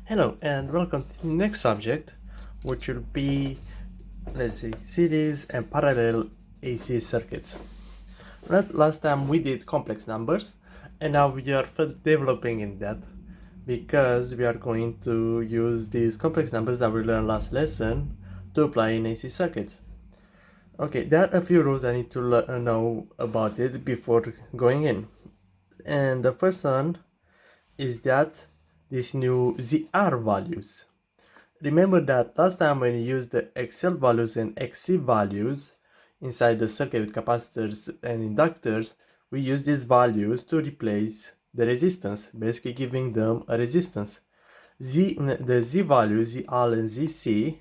Hello and welcome to the next subject, which will be, let's see, series and parallel AC circuits. Last time we did complex numbers, and now we are further developing in that because we are going to use these complex numbers that we learned last lesson to apply in AC circuits. Okay, there are a few rules I need to know about it before going in. And the first one is that these new ZR values. Remember that last time when you used the XL values and XC values inside the circuit with capacitors and inductors, we used these values to replace the resistance, basically giving them a resistance. The Z value, ZL and ZC,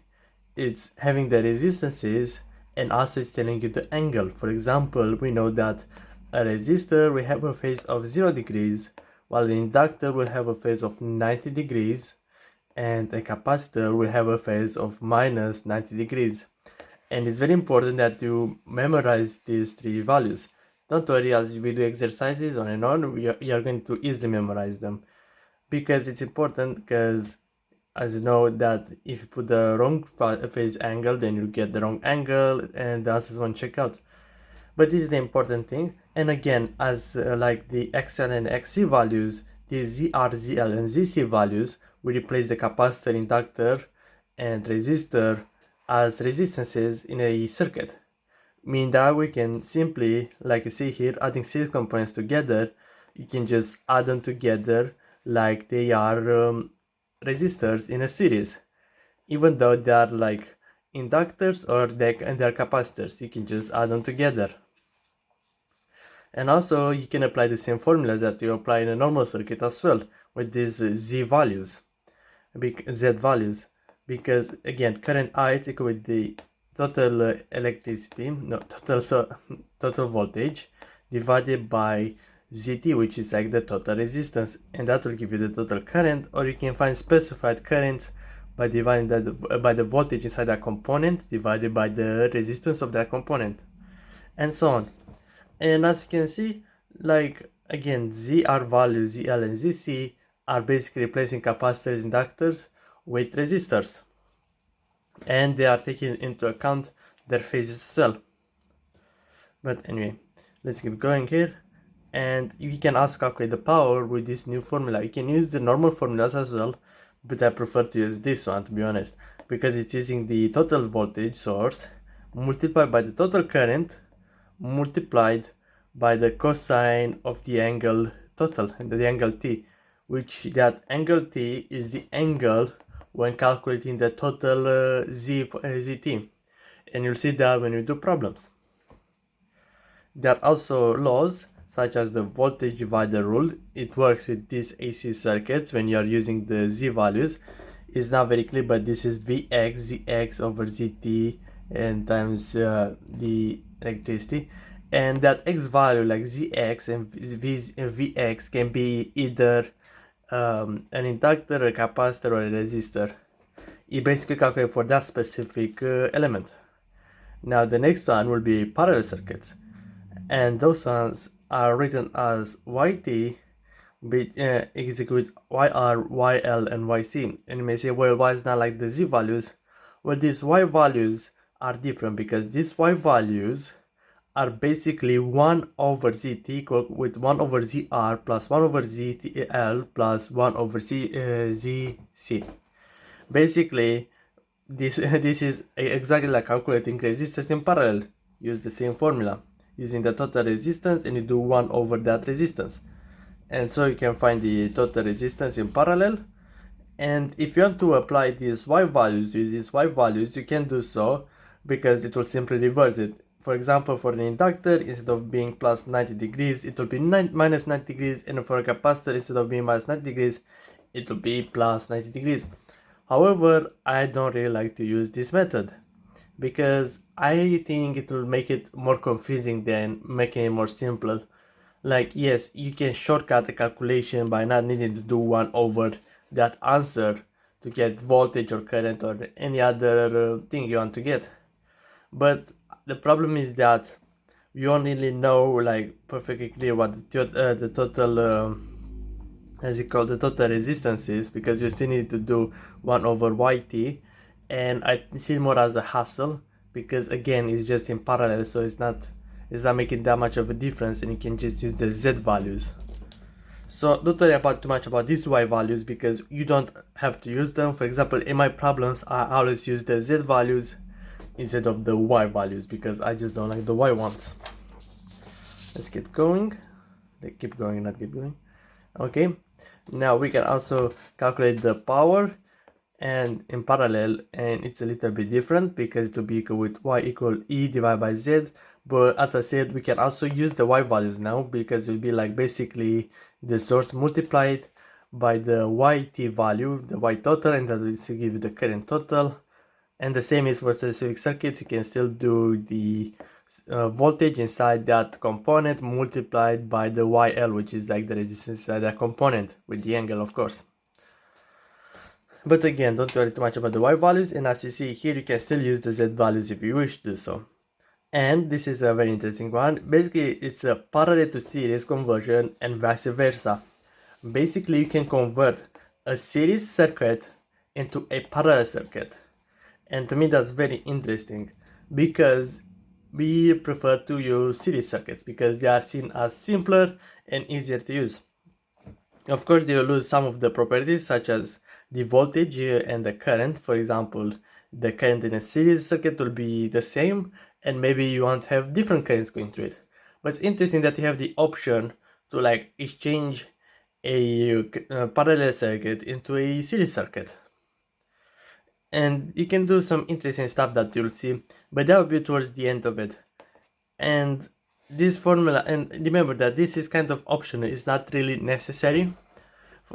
it's having the resistances and also it's telling you the angle. For example, we know that a resistor will have a phase of 0 degrees, while an inductor will have a phase of 90 degrees, and a capacitor will have a phase of minus 90 degrees. And it's very important that you memorize these three values. Don't worry, as we do exercises on and on, you are going to easily memorize them, because it's important, because as you know that if you put the wrong phase angle, then you get the wrong angle and the answers won't check out. But this is the important thing. And again, as like the XL and XC values, these ZR, ZL and ZC values, we replace the capacitor, inductor and resistor as resistances in a circuit. Meaning that we can simply, like you see here, adding series components together, you can just add them together like they are resistors in a series. Even though they are like inductors or they're capacitors, you can just add them together. And also you can apply the same formulas that you apply in a normal circuit as well with these Z values, Z values, because again current I is equal with the total electricity, no, total voltage divided by ZT, which is like the total resistance, and that will give you the total current. Or you can find specified current by dividing that by the voltage inside that component divided by the resistance of that component, and so on. And as you can see, like again, ZR values, ZL and ZC are basically replacing capacitors, inductors with resistors. And they are taking into account their phases as well. But anyway, let's keep going here. And you can also calculate the power with this new formula. You can use the normal formulas as well, but I prefer to use this one, to be honest, because it's using the total voltage source multiplied by the total current multiplied by the cosine of the angle total, and the angle t, which that angle t is the angle when calculating the total zt, and you'll see that when you do problems. There are also laws such as the voltage divider rule. It works with these AC circuits when you are using the Z values. It's not very clear, but this is Vx, Zx over Zt and times the electricity. And that X value like Zx and Vx can be either an inductor, a capacitor or a resistor. You basically calculate for that specific element. Now the next one will be parallel circuits, and those ones are written as yt is equal to yr, yl and yc. And you may say, well, why is not like the z values? Well, these y values are different because these y values are basically 1 over zt equal with 1 over zr plus 1 over zl plus 1 over zc. Basically, this is exactly like calculating resistors in parallel. Use the same formula using the total resistance, and you do 1 over that resistance, and so you can find the total resistance in parallel. And if you want to apply these y values, you can do so, because it will simply reverse it. For example, for an inductor, instead of being plus 90 degrees, it will be minus 90 degrees, and for a capacitor, instead of being minus 90 degrees, it will be plus 90 degrees. However, I don't really like to use this method, because I think it will make it more confusing than making it more simple. Like, yes, you can shortcut the calculation by not needing to do 1 over that answer to get voltage or current or any other thing you want to get. But the problem is that you don't really know like perfectly clear what the total as you call the total resistances, because you still need to do 1 over yt, and I see it more as a hassle because again it's just in parallel, so it's not making that much of a difference, and you can just use the z values. So don't worry about too much about these y values because you don't have to use them. For example, in my problems I always use the z values instead of the y values because I just don't like the y ones. Let's get going. Keep going, not get going. Okay, now we can also calculate the power, and in parallel, and it's a little bit different because to be equal with y equal E divided by Z. But as I said, we can also use the y values now because it will be like basically the source multiplied by the yt value, the y total, and that will give you the current total. And the same is for specific circuits. You can still do the voltage inside that component multiplied by the YL, which is like the resistance inside that component with the angle, of course. But again, don't worry too much about the Y values, and as you see here, you can still use the Z values if you wish to do so. And this is a very interesting one. Basically, it's a parallel to series conversion and vice versa. Basically, you can convert a series circuit into a parallel circuit. And to me, that's very interesting because we prefer to use series circuits because they are seen as simpler and easier to use. Of course, they will lose some of the properties such as the voltage and the current. For example, the current in a series circuit will be the same, and maybe you want to have different currents going through it. But it's interesting that you have the option to like exchange a parallel circuit into a series circuit. And you can do some interesting stuff that you'll see, but that will be towards the end of it. And this formula, and remember that this is kind of optional, it's not really necessary,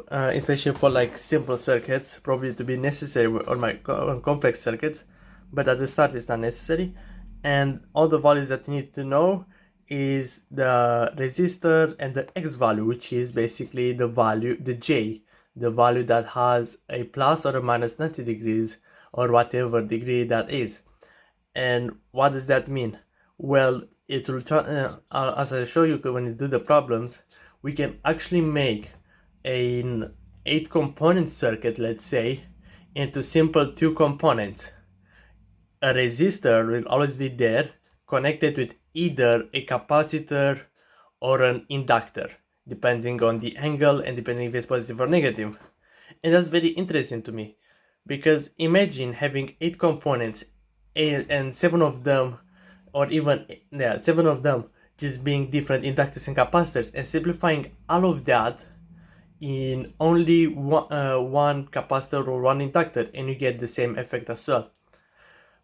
especially for like simple circuits, probably to be necessary on complex circuits, but at the start it's not necessary. And all the values that you need to know is the resistor and the X value, which is basically the value, the J, the value that has a plus or a minus 90 degrees or whatever degree that is. And what does that mean? Well, it will as I show you when you do the problems, we can actually make an 8 component circuit, let's say, into simple 2 components. A resistor will always be there, connected with either a capacitor or an inductor, depending on the angle and depending if it's positive or negative. And that's very interesting to me, because imagine having 8 components and 7 of them, or even 7 of them just being different inductors and capacitors, and simplifying all of that in only one capacitor or one inductor, and you get the same effect as well.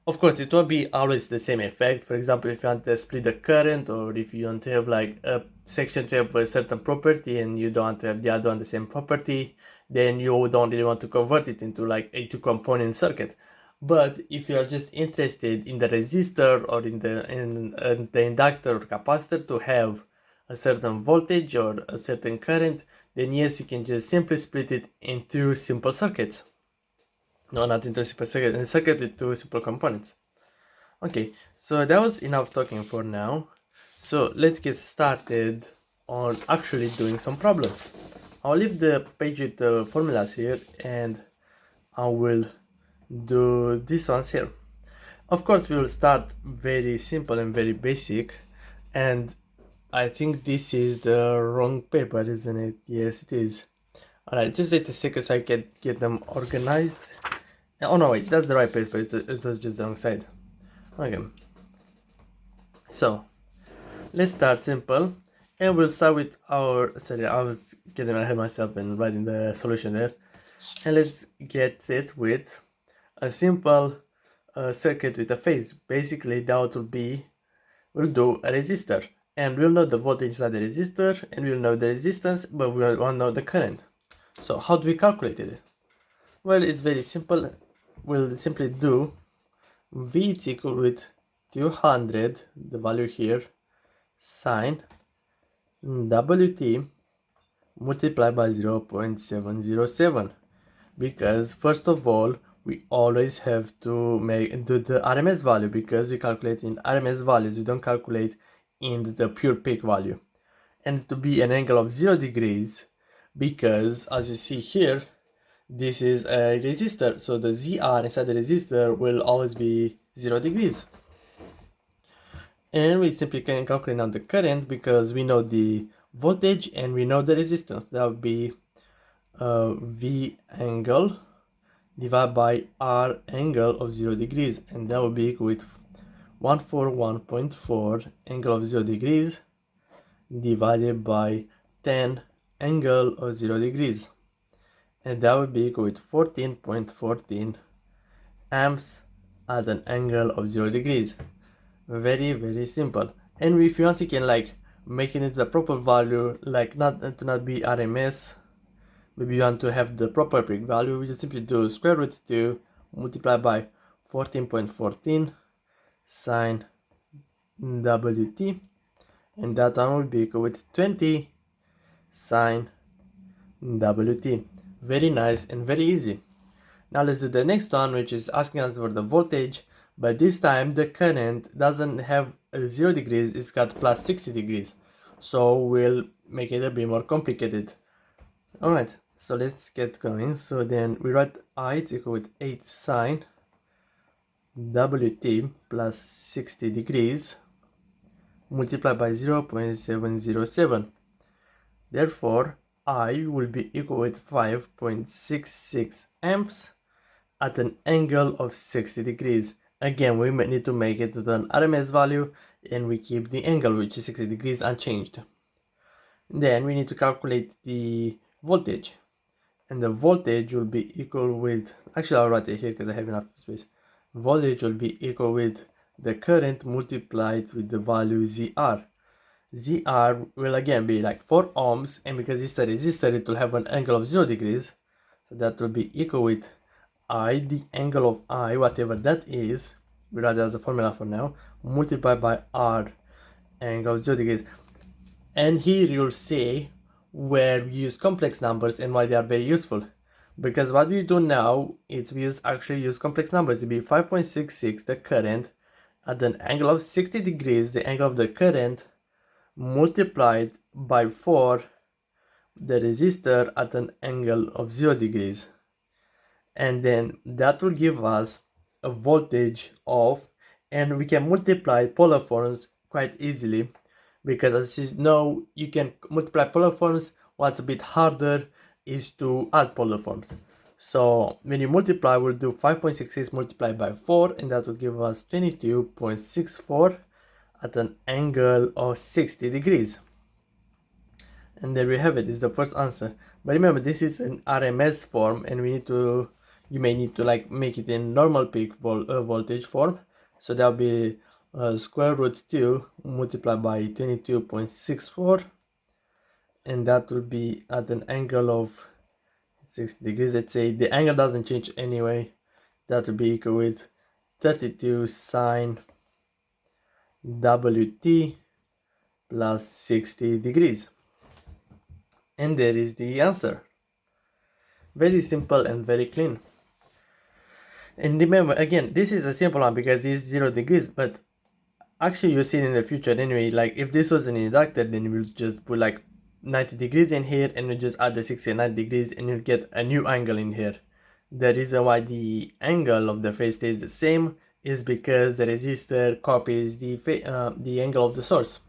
Of course, it won't be always the same effect. For example, if you want to split the current, or if you want to have like a section to have a certain property and you don't want to have the other one the same property, then you don't really want to convert it into like a 2 component circuit. But if you are just interested in the resistor or in the inductor or capacitor to have a certain voltage or a certain current, then yes, you can just simply split it into simple circuits. No, not into a simple circuit, in a circuit with 2 simple components. Okay, so that was enough talking for now. So let's get started on actually doing some problems. I'll leave the page with the formulas here, and I will do these ones here. Of course, we will start very simple and very basic, and I think this is the wrong paper, isn't it? Yes, it is. Alright, just wait a second so I can get them organized. Oh no, wait, that's the right paper, it was just the wrong side. Okay, so let's start simple, and we'll start with our, sorry, I was getting ahead of myself and writing the solution there. And let's get it with a simple circuit with a phase. Basically, that will be, we'll do a resistor, and we'll know the voltage inside the resistor, and we'll know the resistance, but we want to know the current. So how do we calculate it? Well, it's very simple. We'll simply do V is equal with 200, the value here, sine WT multiplied by 0.707, because first of all, we always have to do the RMS value, because we calculate in RMS values, we don't calculate in the pure peak value. And to be an angle of 0 degrees, because as you see here, this is a resistor, so the ZR inside the resistor will always be 0 degrees. And we simply can calculate now the current because we know the voltage and we know the resistance. That would be V angle divided by R angle of 0 degrees, and that would be equal with 141.4 angle of 0 degrees divided by 10 angle of 0 degrees, and that would be equal with 14.14 amps at an angle of 0 degrees. Very simple. And if you want, you can like make it into the proper value, like not be RMS. Maybe you want to have the proper peak value. We just simply do square root 2 multiplied by 14.14 sine WT, and that one will be equal with 20 sine WT. Very nice and very easy. Now let's do the next one, which is asking us for the voltage, but this time the current doesn't have 0 degrees, it's got plus 60 degrees. So we'll make it a bit more complicated. Alright, so let's get going. So then we write I is equal with 8 sine WT plus 60 degrees multiplied by 0.707. Therefore, I will be equal with 5.66 amps at an angle of 60 degrees. Again, we might need to make it to an RMS value, and we keep the angle, which is 60 degrees, unchanged. Then we need to calculate the voltage, and the voltage will be equal with, actually I'll write it here because I have enough space. Voltage will be equal with the current multiplied with the value ZR. ZR will again be like 4 ohms, and because it's a resistor, it will have an angle of 0 degrees. So that will be equal with I, the angle of I, whatever that is, we write it as a formula for now, multiplied by R, angle of 0 degrees. And here you'll see where we use complex numbers and why they are very useful. Because what we do now is we actually use complex numbers to be 5.66 the current at an angle of 60 degrees, the angle of the current, multiplied by 4 the resistor at an angle of 0 degrees. And then that will give us a voltage of, and we can multiply polar forms quite easily, because as you know, you can multiply polar forms. What's a bit harder is to add polar forms. So when you multiply, we'll do 5.66 multiplied by 4, and that will give us 22.64 at an angle of 60 degrees. And there we have it, is the first answer. But remember, this is an RMS form, and you may need to like make it in normal peak voltage form. So that'll be square root 2 multiplied by 22.64, and that will be at an angle of 60 degrees. Let's say the angle doesn't change anyway. That will be equal with 32 sine WT plus 60 degrees. And there is the answer. Very simple and very clean. And remember, again, this is a simple one because it's 0 degrees, but actually you'll see it in the future anyway. Like if this was an inductor, then we'll just put like 90 degrees in here, and we'll just add the 60 and 90 degrees, and you'll get a new angle in here. The reason why the angle of the phase stays the same is because the resistor copies the angle of the source.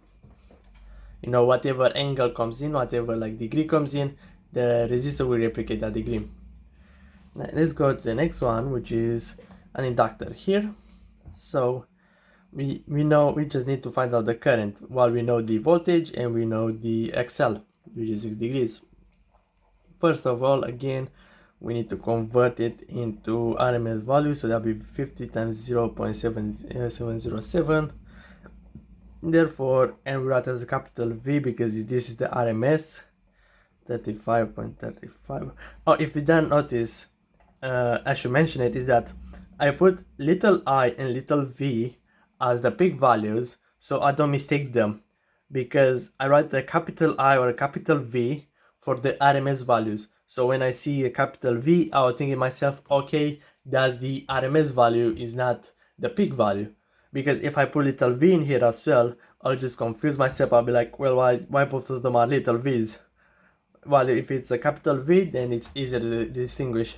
You know, whatever angle comes in, whatever like degree comes in, the resistor will replicate that degree. Now, let's go to the next one, which is an inductor here. So we just need to find out the current while we know the voltage and we know the XL, which is 6 degrees. First of all, again, we need to convert it into RMS value, so that'll be 50 times 0.707. Therefore, and we write as a capital V because this is the RMS, 35.35. Oh, if you don't notice, I should mention it, is that I put little I and little v as the peak values, so I don't mistake them, because I write the capital I or a capital V for the RMS values. So when I see a capital V, I will think to myself, okay, that's the RMS value, is not the peak value. Because if I put little v in here as well, I'll just confuse myself. I'll be like, well, why both of them are little v's? well, if it's a capital V, then it's easier to distinguish.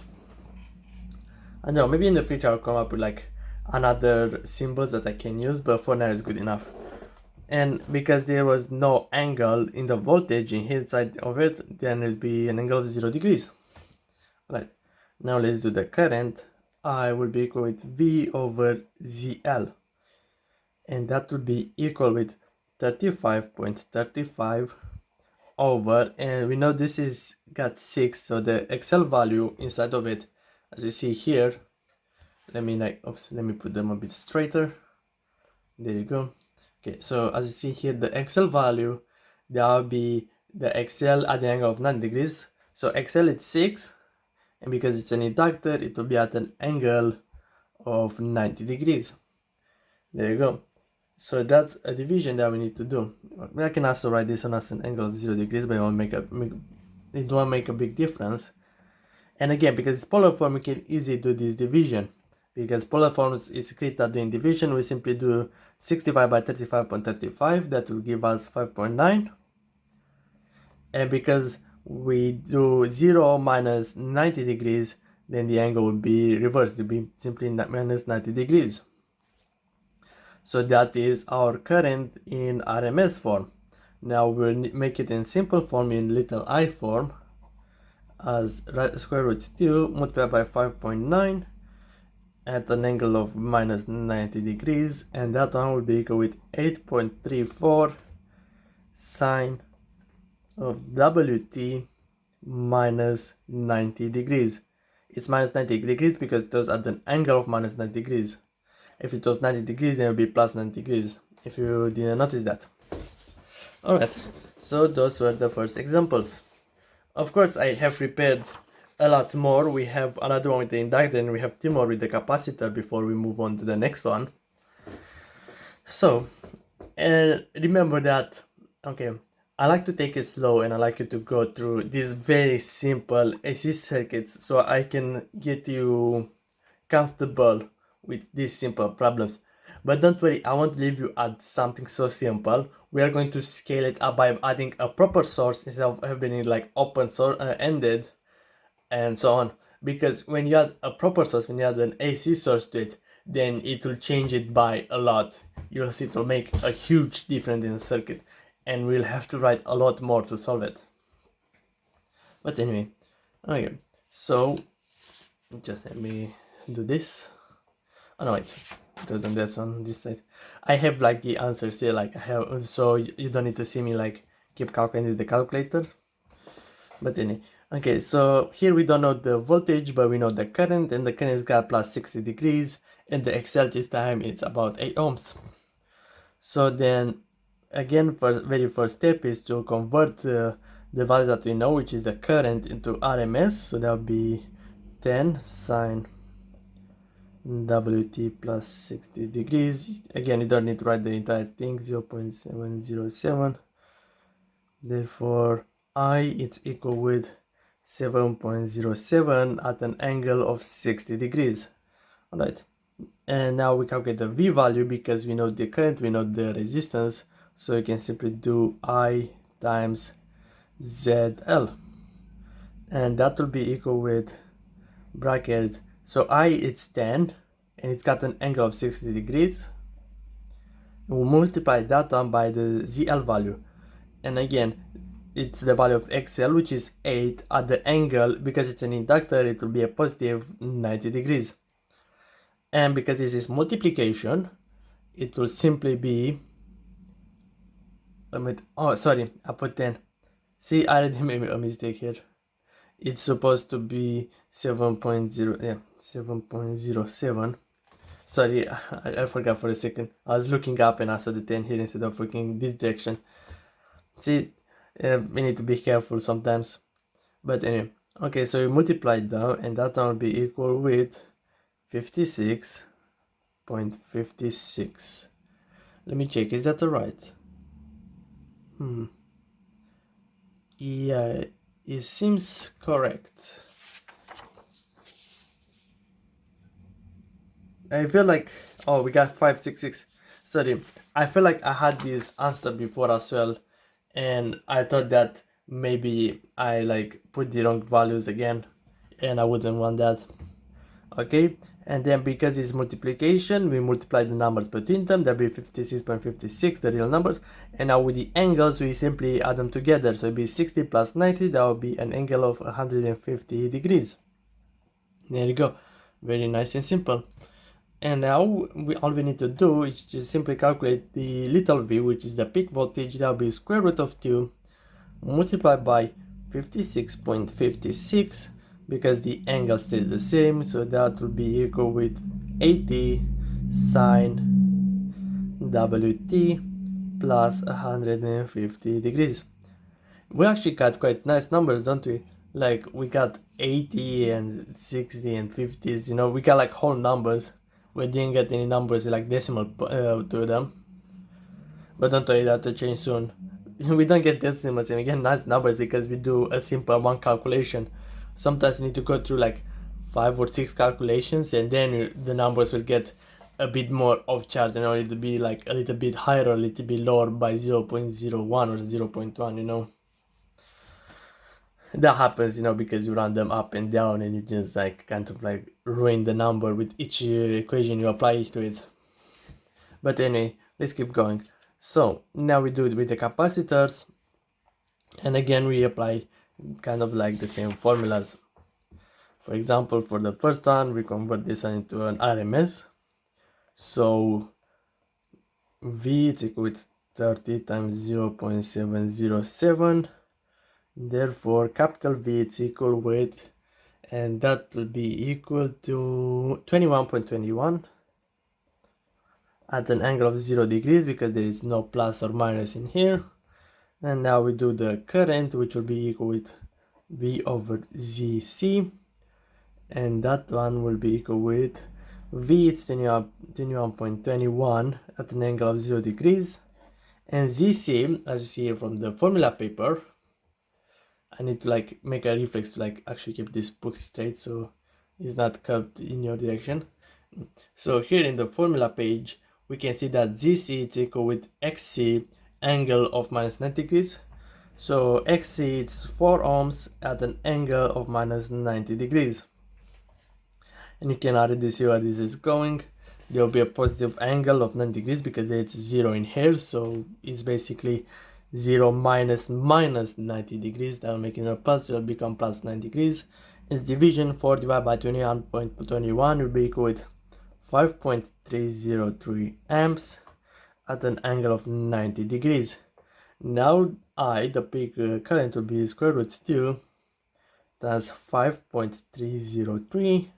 I don't know, maybe in the future I'll come up with like another symbols that I can use, but for now it's good enough. And because there was no angle in the voltage inside of it, then it'll be an angle of 0 degrees. Right, now let's do the current. I will be equal with V over ZL, and that will be equal with 35.35 over, and we know this is got 6, so the XL value inside of it, as you see here, let me put them a bit straighter. There you go. Okay, so as you see here, the XL value, that will be the XL at the angle of 90 degrees. So XL is 6, and because it's an inductor, it will be at an angle of 90 degrees. There you go. So that's a division that we need to do. I can also write this one as an angle of 0 degrees, but it won't make a big difference. And again, because it's polar form, we can easily do this division. Because polar forms is great at doing division, we simply do 65 by 35.35, that will give us 5.9. And because we do 0 minus 90 degrees, then the angle would be reversed, it would be simply minus 90 degrees. So that is our current in RMS form. Now we'll make it in simple form, in little I form, as square root 2 multiplied by 5.9 at an angle of minus 90 degrees, and that one will be equal with 8.34 sine of WT minus 90 degrees. It's minus 90 degrees because it was at an angle of minus 90 degrees. If it was 90 degrees, then it would be plus 90 degrees, if you didn't notice that. Alright, so those were the first examples. Of course, I have prepared a lot more. We have another one with the inductor, and we have two more with the capacitor before we move on to the next one. So, remember that, okay, I like to take it slow, and I like you to go through these very simple AC circuits so I can get you comfortable with these simple problems. But don't worry, I won't leave you at something so simple. We are going to scale it up by adding a proper source instead of having it like open source ended and so on. Because when you add a proper source, when you add an AC source to it, then it will change it by a lot. You'll see it will make a huge difference in the circuit, and we'll have to write a lot more to solve it. But anyway, okay, so just let me do this. Oh no, wait, it wasn't this on this side. I have like the answers here, like I have, so you don't need to see me like keep calculating with the calculator. But anyway, okay, so here we don't know the voltage, but we know the current, and the current is got plus 60 degrees, and the XL this time it's about 8 ohms. So then, again, very first step is to convert the values that we know, which is the current, into RMS. So that will be 10 sine WT plus 60 degrees. Again, you don't need to write the entire thing, 0.707. Therefore, I it's equal with 7.07 at an angle of 60 degrees. Alright, and now we calculate the V value because we know the current, we know the resistance, so you can simply do I times ZL, and that will be equal with bracket, so I it's 10 and it's got an angle of 60 degrees. We'll multiply that one by the ZL value, and again it's the value of XL, which is 8 at the angle, because it's an inductor, it will be a positive 90 degrees. And because this is multiplication, it will simply be, oh sorry, I put 10. See, I already made a mistake here. It's supposed to be 7.0, yeah, 7.07. Sorry, I forgot for a second. I was looking up and I saw the 10 here instead of looking this direction. See, we need to be careful sometimes. But anyway, okay, so we multiply down, and that one will be equal with 56.56. Let me check, is that right? Yeah, it seems correct. I feel like, oh, we got 566. Sorry, I feel like I had this answer before as well, and I thought that maybe I like put the wrong values again, and I wouldn't want that. Okay, and then because it's multiplication, we multiply the numbers between them. That'll be 56.56, the real numbers. And now with the angles, we simply add them together. So it'll be 60 plus 90, that will be an angle of 150 degrees. There you go, very nice and simple. And now all we need to do is just simply calculate the little v, which is the peak voltage. That will be square root of 2 multiplied by 56.56, because the angle stays the same, so that will be equal with 80 sine WT plus 150 degrees. We actually got quite nice numbers, don't we? Like we got 80 and 60 and 50s, you know, we got like whole numbers. We didn't get any numbers like decimal to them. But don't worry, that will change soon. We don't get decimals and we get nice numbers because we do a simple one calculation. Sometimes you need to go through like 5 or 6 calculations, and then the numbers will get a bit more off chart, you know, it'll be like a little bit higher or a little bit lower by 0.01 or 0.1, you know. That happens, you know, because you run them up and down and you just like kind of like ruin the number with each equation you apply to it. But anyway, let's keep going. So now we do it with the capacitors, and again we apply kind of like the same formulas. For example, for the first one, we convert this one into an RMS. So V is equal with 30 times 0.707. Therefore, capital V is equal with, and that will be equal to 21.21 at an angle of 0 degrees, because there is no plus or minus in here. And now we do the current, which will be equal with V over ZC, and that one will be equal with V is 21.21 at an angle of 0 degrees, and ZC, as you see here from the formula paper, I need to like make a reflex to like actually keep this book straight so it's not curved in your direction. So here in the formula page, we can see that ZC is equal with XC angle of minus 90 degrees. So XC is 4 ohms at an angle of minus 90 degrees. And you can already see where this is going. There will be a positive angle of 90 degrees because it's 0 in here. So it's basically 0 minus 90 degrees. That will make it a plus, so it will become plus 90 degrees. And division 4 divided by 21.21 will be equal with 5.303 amps at an angle of 90 degrees. Now I, the peak current, will be square root 2 times 5.303,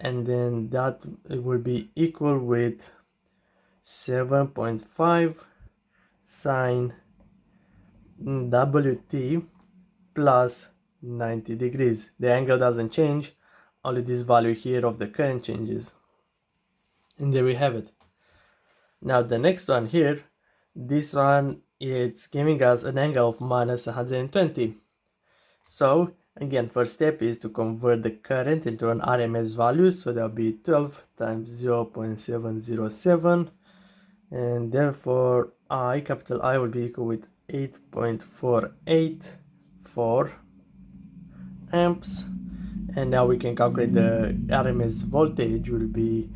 and then that will be equal with 7.5 sine WT plus 90 degrees. The angle doesn't change, only this value here of the current changes. And there we have it. Now the next one here, this one, it's giving us an angle of minus 120. So again, first step is to convert the current into an RMS value. So that'll be 12 times 0.707, and therefore I, capital I, will be equal with 8.484 amps. And now we can calculate the RMS voltage will be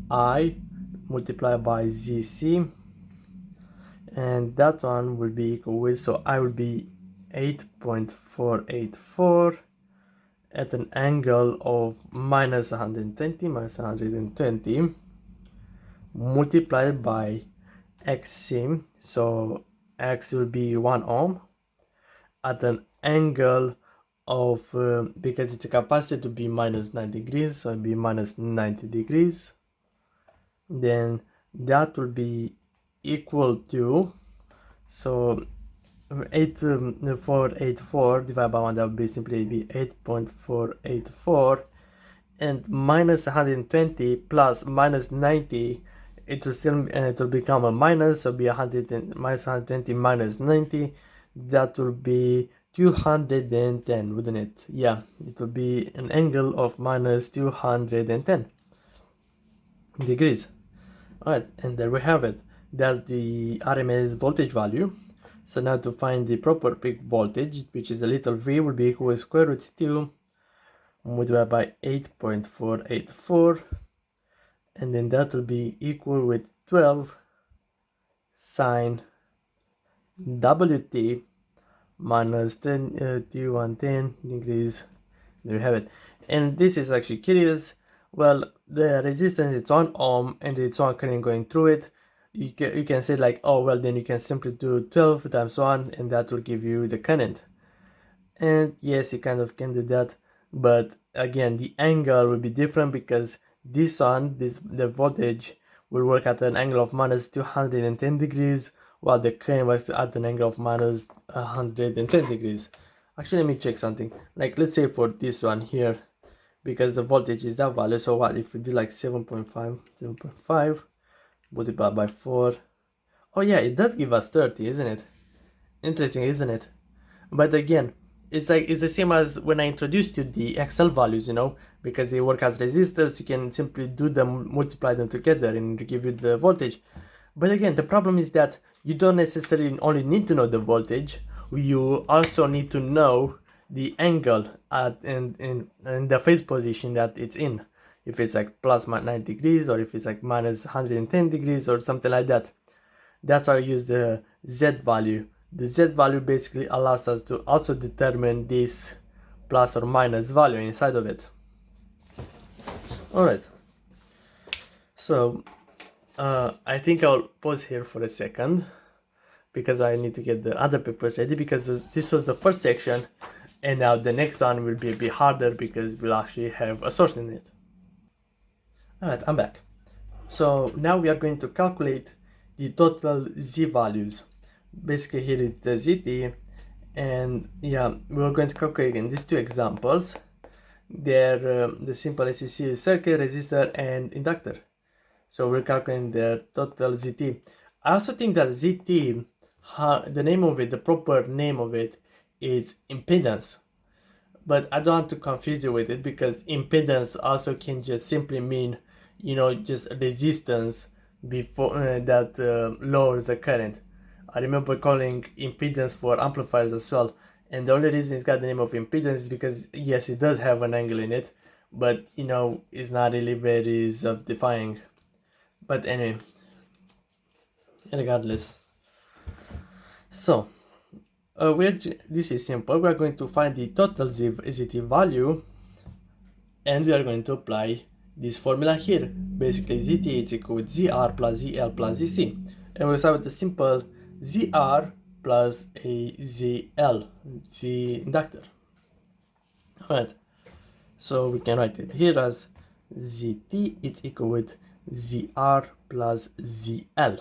I multiplied by ZC, and that one will be equal with, so I will be 8.484 at an angle of minus 120 multiplied by XC, so X will be 1 ohm at an angle of, because it's a capacitor, to be minus 90 degrees, so it'll be minus 90 degrees. Then that will be equal to, so 8.484 divided by 1, that would be simply be 8.484, and minus 120 plus minus 90, it will still it will become a minus, so it'll be 120 minus 90, that will be 210, wouldn't it? Yeah, it will be an angle of minus 210 degrees. Alright, and there we have it. That's the RMS voltage value. So now to find the proper peak voltage, which is the little v, will be equal to square root 2 multiplied by 8.484, and then that will be equal with 12 sine Wt minus 10 T110 degrees. There you have it. And this is actually curious. Well, the resistance is 1 ohm and it's 1 current going through it. You can say like, oh well, then you can simply do 12 times 1 and that will give you the current. And yes, you kind of can do that, but again the angle will be different because this one, the voltage will work at an angle of minus 210 degrees, while the current was at an angle of minus 110 degrees. Actually, let me check something. Like, let's say for this one here, because the voltage is that value, so what if we do like 7.5 multiplied by 4? Oh yeah, it does give us 30, isn't it? Interesting, isn't it? But again, it's the same as when I introduced you the Excel values, you know, because they work as resistors. You can simply do them, multiply them together, and to give you the voltage. But again, the problem is that you don't necessarily only need to know the voltage. You also need to know the angle and the phase position that it's in. If it's like plus 90 degrees, or if it's like minus 110 degrees, or something like that. That's why I use the Z value. The Z value basically allows us to also determine this plus or minus value inside of it. Alright, so I think I'll pause here for a second because I need to get the other papers ready, because this was the first section and now the next one will be a bit harder because we'll actually have a source in it. Alright, I'm back. So now we are going to calculate the total Z values. Basically here is the ZT, and yeah, we're going to calculate in these two examples. They're the simple ACC circuit, resistor and inductor. So we're calculating their total ZT. I also think that ZT, the name of it, the proper name of it is impedance. But I don't want to confuse you with it, because impedance also can just simply mean, you know, just resistance before that lowers the current. I remember calling impedance for amplifiers as well, and the only reason it's got the name of impedance is because yes, it does have an angle in it, but you know, it's not really very self-defining. But anyway, regardless, so this is simple. We are going to find the total ZT value, and we are going to apply this formula here. Basically, ZT is equal with ZR plus ZL plus ZC, and we'll start with the simple ZR plus a ZL, Z inductor. Alright, so we can write it here as ZT is equal with ZR plus ZL,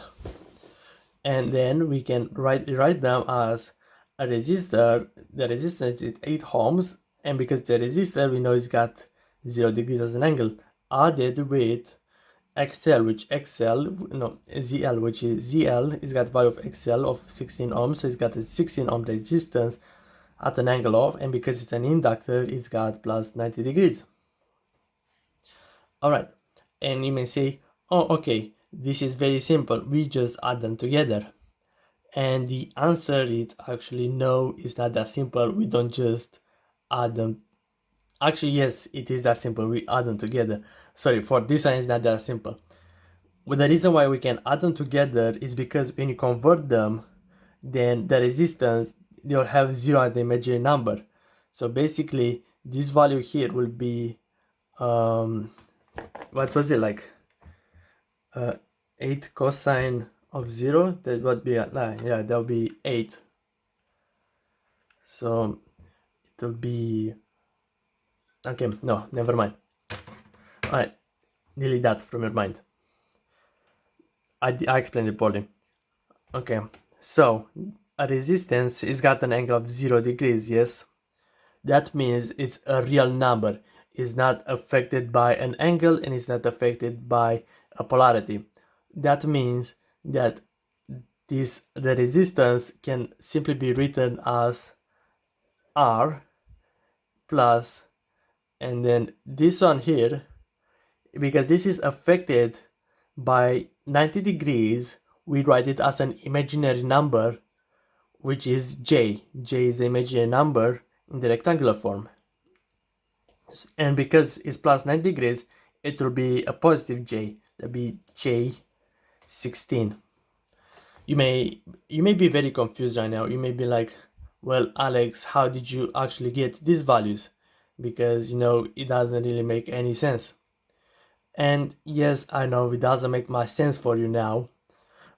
and then we can write them as a resistor. The resistance is 8 ohms, and because the resistor, we know it's got 0 degrees as an angle, added with XL, which ZL, which is ZL, is got value of XL of 16 ohms, so it's got a 16 ohm resistance at an angle of, and because it's an inductor, it's got plus 90 degrees. Alright, and you may say, oh okay, this is very simple, we just add them together. And the answer is actually no, it's not that simple. We don't just add them. Actually, yes, it is that simple. We add them together. Sorry, for this one, it's not that simple. But the reason why we can add them together is because when you convert them, then the resistance, they'll have 0 at the imaginary number. So basically, this value here will be, what was it, like 8 cosine of 0, that would be yeah, that would be 8. So it will be, okay, no, never mind. Alright, delete that from your mind. I explained it poorly. Okay, so a resistance is got an angle of 0 degrees, yes? That means it's a real number. It's not affected by an angle, and it's not affected by a polarity. That means that the resistance can simply be written as R plus, and then this one here, because this is affected by 90 degrees, we write it as an imaginary number, which is j. J is the imaginary number in the rectangular form. And because it's plus 90 degrees, it will be a positive j. That'll be j16. You may be very confused right now. You may be like, well, Alex, how did you actually get these values? Because, it doesn't really make any sense. And yes, I know it doesn't make much sense for you now,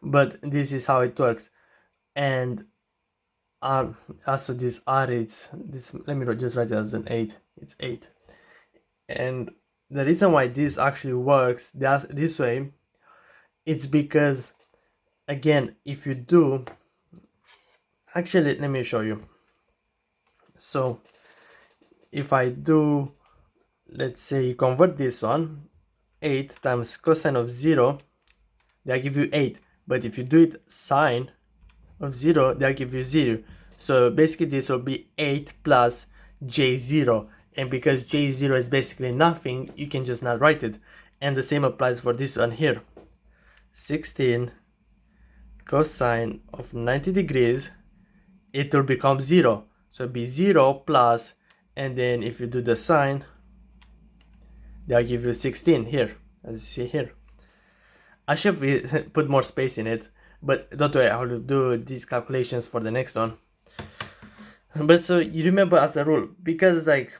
but this is how it works. And also this r, let me just write it as an 8. It's 8. And the reason why this actually works this way, it's because, again, if you do, actually, let me show you. So if I do, let's say, convert this one, 8 times cosine of 0, they'll give you 8. But if you do it sine of 0, they'll give you 0. So basically this will be 8 plus j0. And because j0 is basically nothing, you can just not write it. And the same applies for this one here. 16 cosine of 90 degrees, it will become 0. So it'll be 0 plus, and then if you do the sine, they'll give you 16 here, as you see here. I should put more space in it, but don't worry, I will do these calculations for the next one. But so you remember as a rule, because like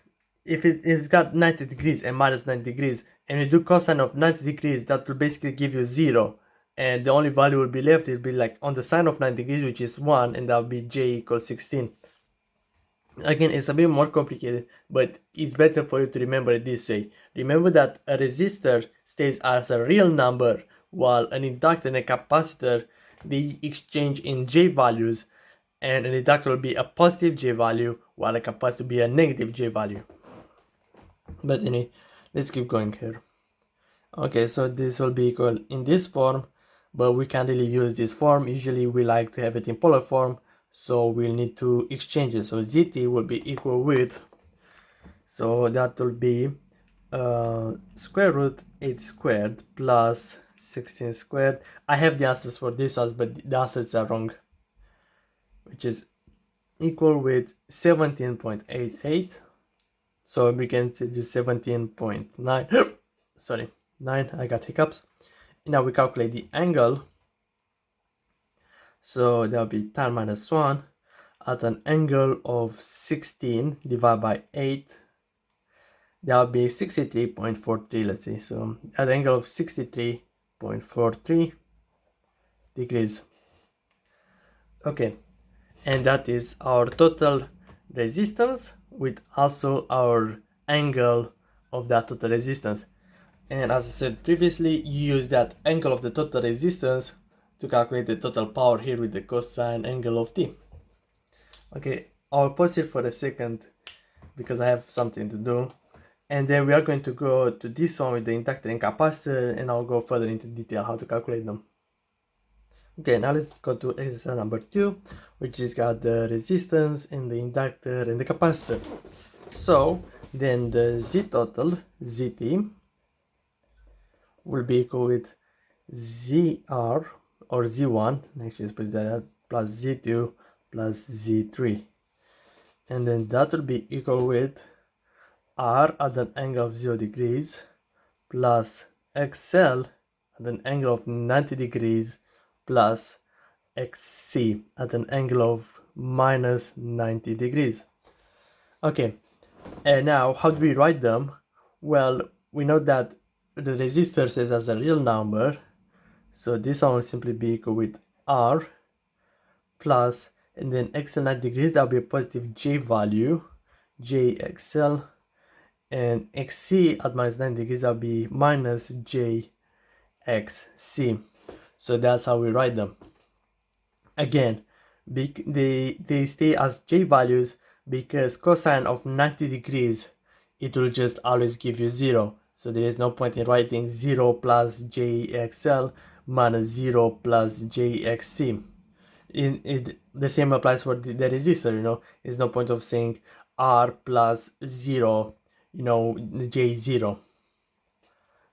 if it's got 90 degrees and minus 90 degrees, and you do cosine of 90 degrees, that will basically give you 0. And the only value will be left, it'll be like on the sine of 90 degrees, which is 1, and that'll be j equals 16. Again, it's a bit more complicated, but it's better for you to remember it this way. Remember that a resistor stays as a real number, while an inductor and a capacitor, they exchange in j values, and an inductor will be a positive j value, while a capacitor will be a negative j value. But anyway, let's keep going here. Okay, so this will be equal in this form, but we can't really use this form. Usually we like to have it in polar form, so we'll need to exchange it. So zt will be equal with, so that will be square root 8 squared plus 16 squared. I have the answers for this ones, but the answers are wrong, which is equal with 17.88. So we can say just 17.9. Sorry, 9, I got hiccups. Now we calculate the angle. So that'll be tan minus 1 at an angle of 16 divided by 8. That'll be 63.43, let's say. So at an angle of 63.43 degrees. Okay, and that is our total resistance with also our angle of that total resistance. And as I said previously, you use that angle of the total resistance to calculate the total power here with the cosine angle of t. Okay, I'll pause it for a second because I have something to do. And then we are going to go to this one with the inductor and capacitor, and I'll go further into detail how to calculate them. Okay, now let's go to exercise number 2, which is got the resistance and the inductor and the capacitor. So then the Z total, ZT, will be equal with ZR or Z1, actually let's put that plus Z2 plus Z3. And then that will be equal with R at an angle of 0 degrees plus XL at an angle of 90 degrees plus XC at an angle of minus 90 degrees. Okay, and now how do we write them? Well, we know that the resistor says as a real number, so this one will simply be equal with R plus, and then XL 90 degrees, that will be a positive J value, JXL, and XC at minus 90 degrees, that will be minus JXC. So that's how we write them. Again, they stay as J values because cosine of 90 degrees, it will just always give you 0. So there is no point in writing 0 plus JXL minus 0 plus JXC. The same applies for the resistor, there's no point of saying R plus 0, J0.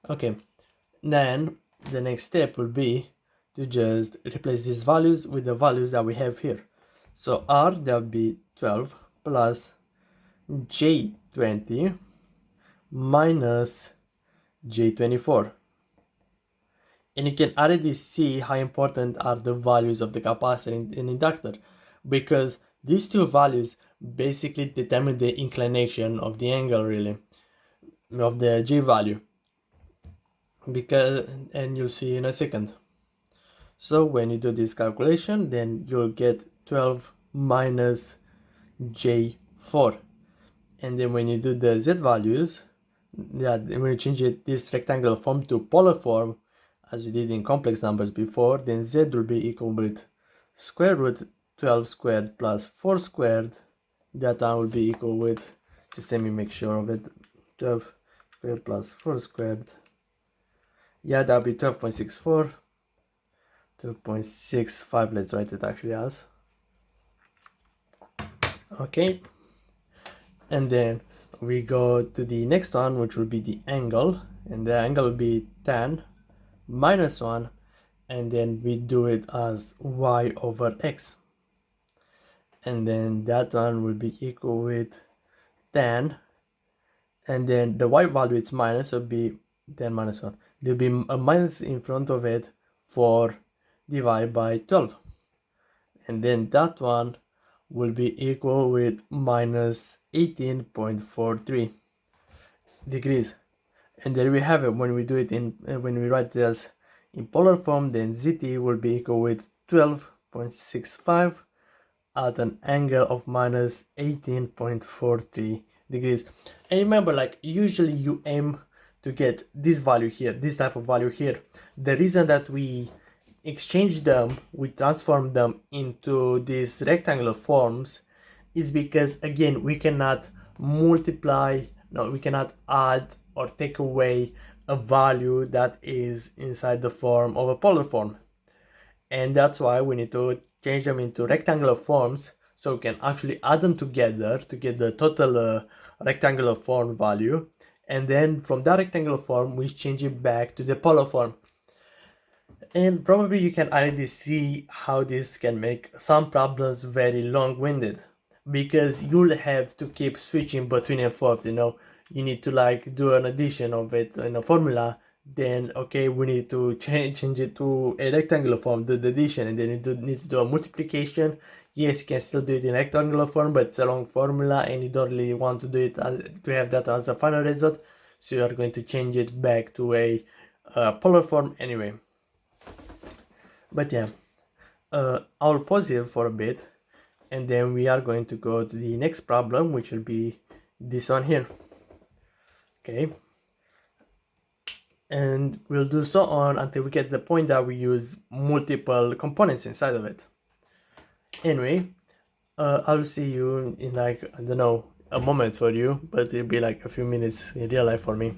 Okay, then the next step will be to just replace these values with the values that we have here. So R, that would be 12 plus J20 minus J24. And you can already see how important are the values of the capacitor and inductor, because these two values basically determine the inclination of the angle, really, of the J value, and you'll see in a second. So when you do this calculation, then you'll get 12 minus J4. And then when you do the Z values, when you change this rectangular form to polar form, as we did in complex numbers before, then Z will be equal with square root 12 squared plus 4 squared. That one will be equal with, just let me make sure of it, 12 squared plus 4 squared. Yeah, that'll be 12.64. 12.65, let's write it actually as. Okay. And then we go to the next one, which will be the angle. And the angle will be tan minus 1. And then we do it as y over x. And then that one will be equal with tan. And then the y value, it's minus, so be 10 minus 1. There'll be a minus in front of it for divided by 12. And then that one will be equal with minus 18.43 degrees. And there we have it. When we do it in, when we write this in polar form, then ZT will be equal with 12.65 at an angle of minus 18.43 degrees. And remember, like, usually you aim to get this value here, this type of value here. The reason that we exchange them, we transform them into these rectangular forms, is because, again, we cannot multiply, no, we cannot add or take away a value that is inside the form of a polar form. And that's why we need to change them into rectangular forms, so we can actually add them together to get the total rectangular form value. And then from that rectangular form, we change it back to the polar form. And probably you can already see how this can make some problems very long-winded, because you'll have to keep switching between and forth, you know. You need to like do an addition of it in a formula, then okay, we need to change it to a rectangular form, do the addition, and then you need to do a multiplication. Yes, you can still do it in rectangular form, but it's a long formula and you don't really want to do it to have that as a final result, so you are going to change it back to a polar form anyway. But yeah, I'll pause here for a bit, and then we are going to go to the next problem, which will be this one here. Okay, and we'll do so on until we get to the point that we use multiple components inside of it. Anyway, I'll see you in like, I don't know, a moment for you, but it'll be like a few minutes in real life for me.